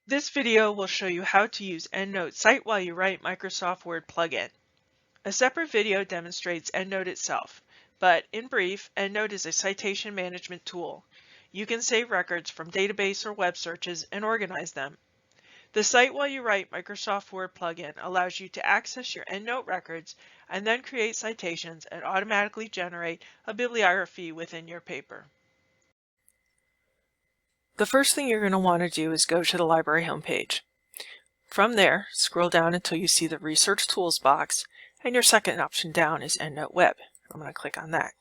This video will show you how to use EndNote Cite while you write Microsoft Word plugin. A separate video demonstrates EndNote itself, but in brief, EndNote is a citation management tool. You can save records from database or web searches and organize them. The Cite while you write Microsoft Word plugin allows you to access your EndNote records and then create citations and automatically generate a bibliography within your paper. The first thing you're going to want to do is go to the library homepage. From there, scroll down until you see the Research Tools box, and your second option down is EndNote Web. I'm going to click on that.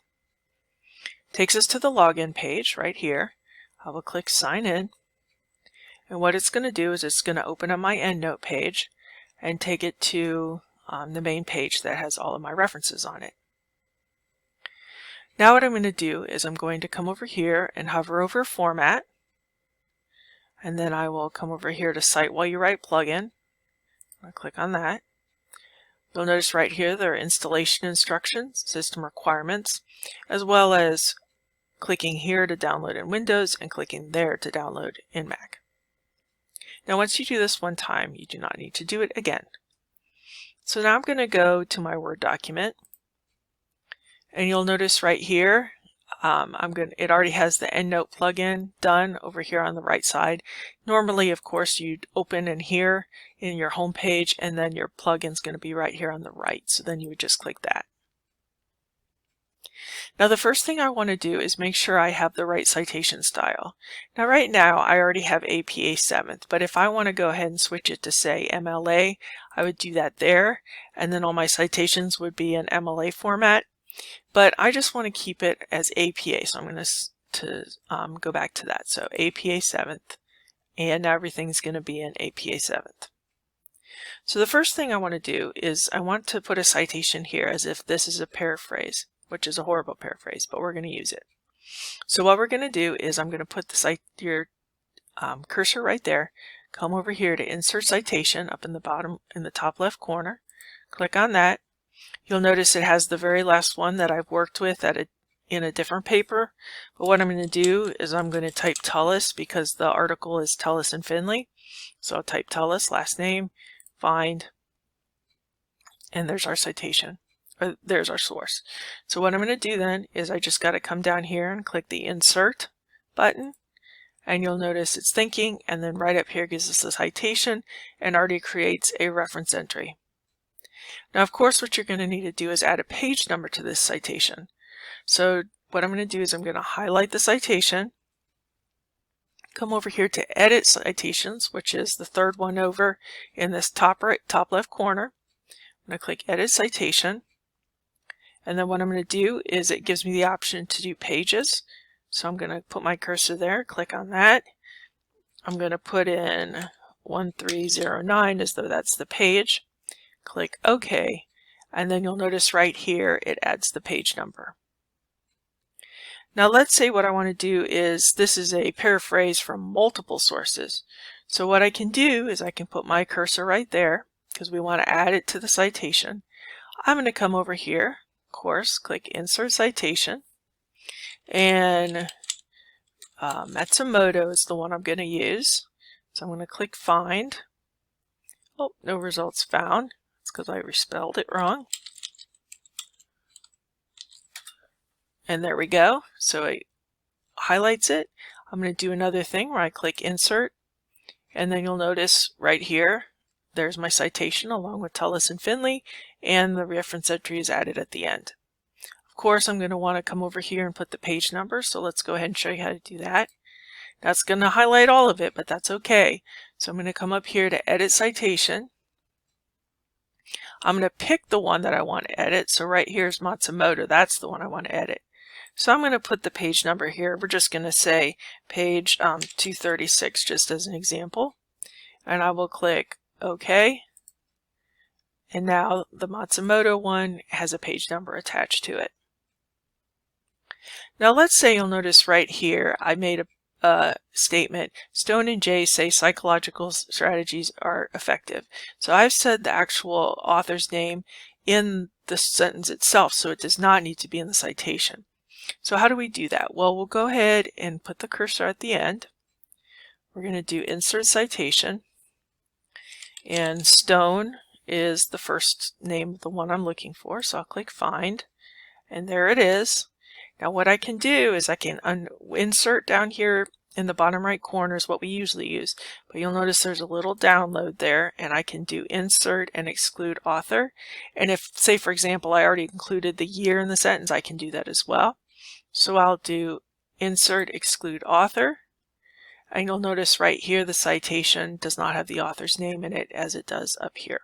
Takes us to the login page right here. I will click Sign In, and what it's going to do is it's going to open up my EndNote page and take it to the main page that has all of my references on it. Now what I'm going to do is I'm going to come over here and hover over Format, and then I will come over here to Cite while you write plugin. I'll click on that. You'll notice right here there are installation instructions, system requirements, as well as clicking here to download in Windows and clicking there to download in Mac. Now once you do this one time, you do not need to do it again. So now I'm going to go to my Word document, and you'll notice right here it already has the EndNote plugin done over here on the right side. Normally, of course, you'd open in here in your home page, and then your plugin's going to be right here on the right. So then you would just click that. Now the first thing I want to do is make sure I have the right citation style. Now right now I already have APA 7th, but if I want to go ahead and switch it to say MLA, I would do that there, and then all my citations would be in MLA format. But I just want to keep it as APA, so I'm going to go back to that. So APA 7th, and now everything's going to be in APA 7th. So the first thing I want to do is I want to put a citation here as if this is a paraphrase, which is a horrible paraphrase, but we're going to use it. So what we're going to do is I'm going to put your cursor right there, come over here to Insert Citation up in the bottom in the top left corner, click on that. You'll notice it has the very last one that I've worked with in a different paper. But what I'm going to do is I'm going to type Tullis because the article is Tullis and Finley. So I'll type Tullis, last name, find, and there's our citation, or there's our source. So what I'm going to do then is I just got to come down here and click the Insert button, and you'll notice it's thinking, and then right up here gives us the citation and already creates a reference entry. Now, of course, what you're going to need to do is add a page number to this citation. So what I'm going to do is I'm going to highlight the citation, come over here to Edit Citations, which is the third one over in this top left corner. I'm going to click Edit Citation, and then what I'm going to do is it gives me the option to do pages. So I'm going to put my cursor there, click on that. I'm going to put in 1309 as though that's the page. Click OK, and then you'll notice right here it adds the page number. Now let's say what I want to do is this is a paraphrase from multiple sources. So what I can do is I can put my cursor right there because we want to add it to the citation. I'm going to come over here, of course, click Insert Citation, and Matsumoto is the one I'm going to use. So I'm going to click Find. Oh, no results found. Because I respelled it wrong. And there we go. So it highlights it. I'm going to do another thing where I click Insert, and then you'll notice right here there's my citation along with Tullis and Finley, and the reference entry is added at the end. Of course, I'm going to want to come over here and put the page number, so let's go ahead and show you how to do that. That's going to highlight all of it, but that's okay. So I'm going to come up here to Edit Citation. I'm going to pick the one that I want to edit. So right here is Matsumoto. That's the one I want to edit. So I'm going to put the page number here. We're just going to say page 236 just as an example. And I will click OK. And now the Matsumoto one has a page number attached to it. Now let's say you'll notice right here I made a statement, Stone and Jay say psychological strategies are effective. So I've said the actual author's name in the sentence itself, so it does not need to be in the citation. So how do we do that? Well, we'll go ahead and put the cursor at the end. we're going to do insert citation, and Stone is the first name of the one I'm looking for, so I'll click find, and there it is. Now what I can do is I can insert down here in the bottom right corner is what we usually use, but you'll notice there's a little download there, and I can do insert and exclude author. And if, say for example, I already included the year in the sentence, I can do that as well. So I'll do insert exclude author, and you'll notice right here the citation does not have the author's name in it as it does up here.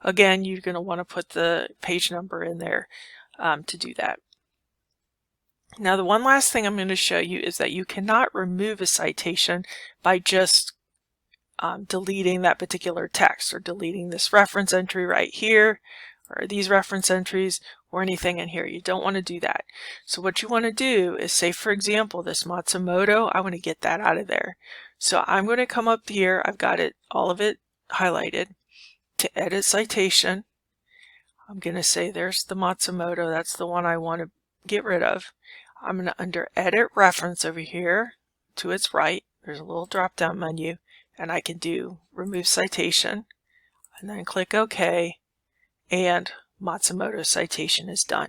Again, you're going to want to put the page number in there to do that. Now the one last thing I'm going to show you is that you cannot remove a citation by just deleting that particular text, or deleting this reference entry right here, or these reference entries, or anything in here. You don't want to do that. So what you want to do is, say for example this Matsumoto, I want to get that out of there. So I'm going to come up here, I've got it, all of it highlighted, to edit citation. I'm going to say there's the Matsumoto, that's the one I want to get rid of. I'm going to, under edit reference over here to its right, there's a little drop down menu, and I can do remove citation, and then click OK, and Matsumoto citation is done.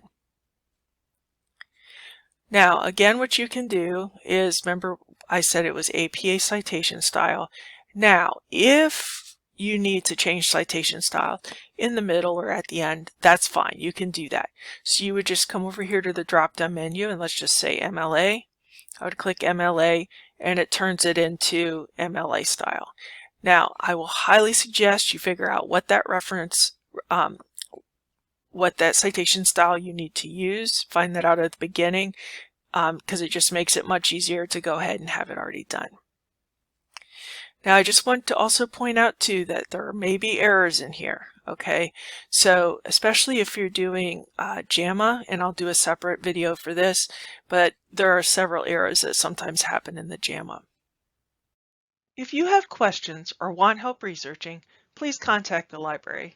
Now again, what you can do is, remember I said it was APA citation style. Now if you need to change citation style in the middle or at the end, that's fine, you can do that. So you would just come over here to the drop down menu, and let's just say MLA. I would click MLA, and it turns it into MLA style. Now I will highly suggest you figure out what that reference, what that citation style you need to use. Find that out at the beginning, because it just makes it much easier to go ahead and have it already done. Now I just want to also point out too that there may be errors in here, okay? So especially if you're doing JAMA, and I'll do a separate video for this, but there are several errors that sometimes happen in the JAMA. If you have questions or want help researching, please contact the library.